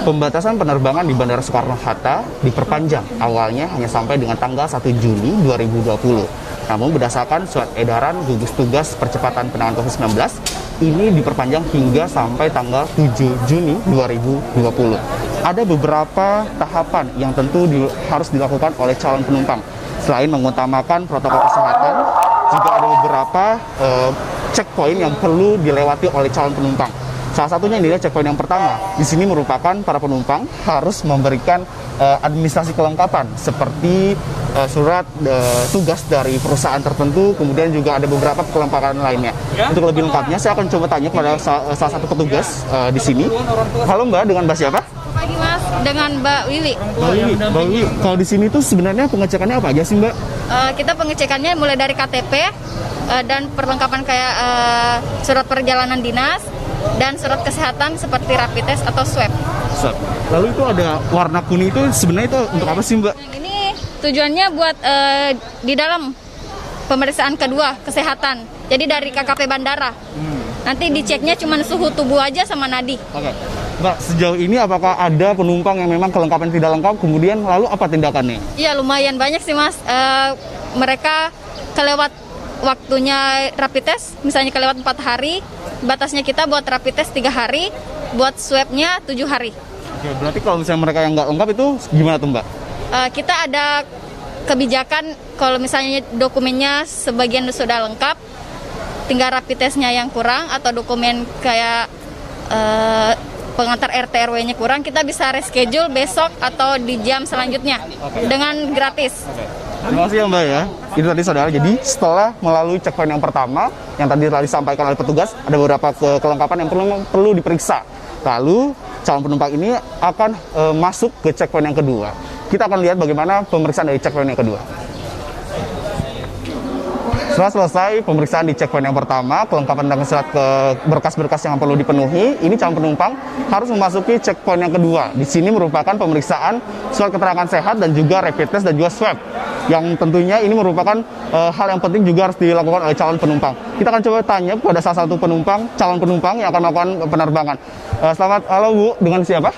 Pembatasan penerbangan di Bandara Soekarno-Hatta diperpanjang awalnya hanya sampai dengan tanggal 1 Juni 2020. Namun berdasarkan surat edaran gugus tugas percepatan penanganan COVID-19, ini diperpanjang hingga sampai tanggal 7 Juni 2020. Ada beberapa tahapan yang tentu harus dilakukan oleh calon penumpang. Selain mengutamakan protokol kesehatan, juga ada beberapa checkpoint yang perlu dilewati oleh calon penumpang. Salah satunya adalah checkpoint yang pertama. Di sini merupakan para penumpang harus memberikan administrasi kelengkapan seperti surat tugas dari perusahaan tertentu, kemudian juga ada beberapa kelengkapan lainnya. Untuk lebih lengkapnya, saya akan coba tanya kepada salah satu petugas di sini. Halo Mbak, dengan Mbak siapa? Pagi Mas, dengan Mbak Willy. Mbak Willy, kalau di sini tuh sebenarnya pengecekannya apa aja sih Mbak? Kita pengecekannya mulai dari KTP dan perlengkapan kayak surat perjalanan dinas dan surat kesehatan seperti rapid test atau swab. Lalu itu ada warna kuning itu sebenarnya itu untuk apa sih Mbak? Ini tujuannya buat di dalam pemeriksaan kedua kesehatan. Jadi dari KKP bandara. Nanti diceknya cuma suhu tubuh aja sama nadi. Oke. Mbak, sejauh ini apakah ada penumpang yang memang kelengkapan tidak lengkap, kemudian lalu apa tindakannya? Iya, lumayan banyak sih Mas. Mereka kelewat waktunya rapid test, misalnya kelewat 4 hari, batasnya kita buat rapid test 3 hari, buat swabnya 7 hari. Oke, berarti kalau misalnya mereka yang nggak lengkap itu gimana tuh Mbak? Kita ada kebijakan kalau misalnya dokumennya sebagian sudah lengkap, tinggal rapid testnya yang kurang atau dokumen kayak pengantar RT RW-nya kurang, kita bisa reschedule besok atau di jam selanjutnya dengan gratis. Terima kasih ya Mbak ya. Itu tadi saudara, jadi setelah melalui checkpoint yang pertama yang tadi disampaikan oleh petugas, ada beberapa kelengkapan yang perlu diperiksa. Lalu calon penumpang ini akan masuk ke checkpoint yang kedua. Kita akan lihat bagaimana pemeriksaan dari checkpoint yang kedua. Setelah selesai pemeriksaan di checkpoint yang pertama, kelengkapan dan surat berkas-berkas yang perlu dipenuhi, ini calon penumpang harus memasuki checkpoint yang kedua. Di sini merupakan pemeriksaan surat keterangan sehat dan juga rapid test dan juga swab. Yang tentunya ini merupakan hal yang penting juga harus dilakukan oleh calon penumpang. Kita akan coba tanya kepada salah satu calon penumpang yang akan melakukan penerbangan. Selamat, halo Bu, dengan siapa?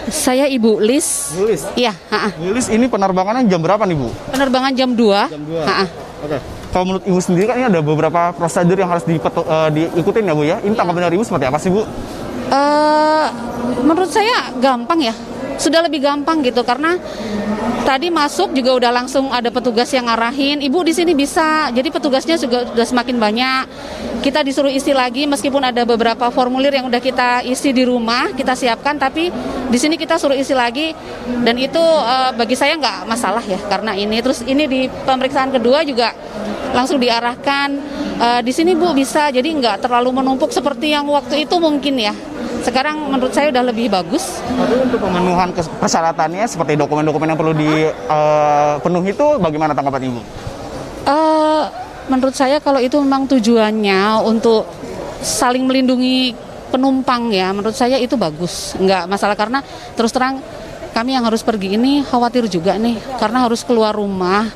Saya Ibu Lis. Bu Lis? Iya. Bu Lis, ini penerbangannya jam berapa nih Bu? Penerbangan jam 2. Jam 2. Oke. Kalau menurut Ibu sendiri kan ini ada beberapa prosedur yang harus diikutin ya Bu ya. Ini tanggapan dari Ibu seperti apa sih Bu? Menurut saya gampang ya. Sudah lebih gampang gitu karena tadi masuk juga udah langsung ada petugas yang ngarahin. Ibu di sini bisa. Jadi petugasnya juga sudah semakin banyak. Kita disuruh isi lagi meskipun ada beberapa formulir yang udah kita isi di rumah, kita siapkan, tapi di sini kita suruh isi lagi dan itu bagi saya nggak masalah ya karena ini. Terus ini di pemeriksaan kedua juga langsung diarahkan di sini Bu bisa, jadi nggak terlalu menumpuk seperti yang waktu itu mungkin ya. Sekarang menurut saya udah lebih bagus. Tapi untuk pemenuhan persyaratannya seperti dokumen-dokumen yang perlu dipenuhi itu bagaimana tanggapan Ibu? Menurut saya kalau itu memang tujuannya untuk saling melindungi penumpang ya, menurut saya itu bagus, nggak masalah karena terus terang kami yang harus pergi ini khawatir juga nih karena harus keluar rumah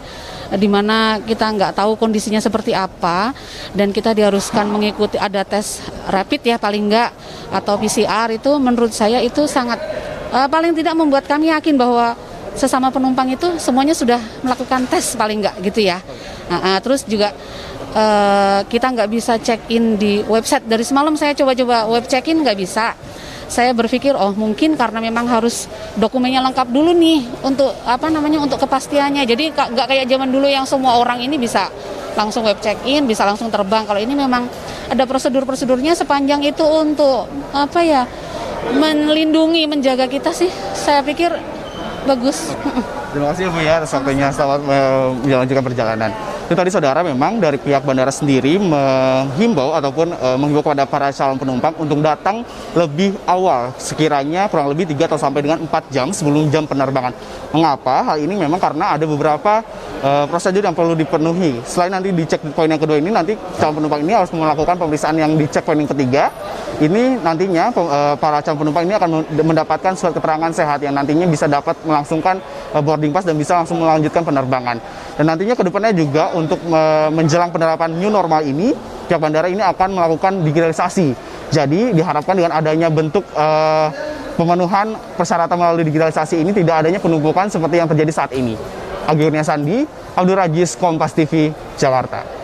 di mana kita nggak tahu kondisinya seperti apa dan kita diharuskan mengikuti ada tes rapid ya paling nggak atau PCR itu menurut saya itu sangat paling tidak membuat kami yakin bahwa sesama penumpang itu semuanya sudah melakukan tes paling nggak gitu ya. Terus juga kita nggak bisa check-in di website. Dari semalam saya coba-coba web check-in nggak bisa. Saya berpikir mungkin karena memang harus dokumennya lengkap dulu nih untuk untuk kepastiannya. Jadi nggak kayak zaman dulu yang semua orang ini bisa langsung web check-in, bisa langsung terbang. Kalau ini memang ada prosedur-prosedurnya sepanjang itu untuk melindungi, menjaga kita sih. Saya pikir bagus. Terima kasih Bu ya atas waktunya, selamat menjalankan perjalanan. Itu tadi saudara, memang dari pihak bandara sendiri menghimbau ataupun menghimbau kepada para calon penumpang untuk datang lebih awal, sekiranya kurang lebih 3 atau sampai dengan 4 jam sebelum jam penerbangan. Mengapa? Hal ini memang karena ada beberapa prosedur yang perlu dipenuhi. Selain nanti di checkpoint yang kedua ini, nanti calon penumpang ini harus melakukan pemeriksaan yang di checkpoint yang ketiga. Ini nantinya para calon penumpang ini akan mendapatkan surat keterangan sehat yang nantinya bisa dapat melangsungkan boarding pass dan bisa langsung melanjutkan penerbangan. Dan nantinya ke depannya juga untuk menjelang penerapan new normal ini, pihak bandara ini akan melakukan digitalisasi. Jadi diharapkan dengan adanya bentuk pemenuhan persyaratan melalui digitalisasi ini tidak adanya penumpukan seperti yang terjadi saat ini. Agung Sandi, Abdul Rajiz, Kompas TV, Jakarta.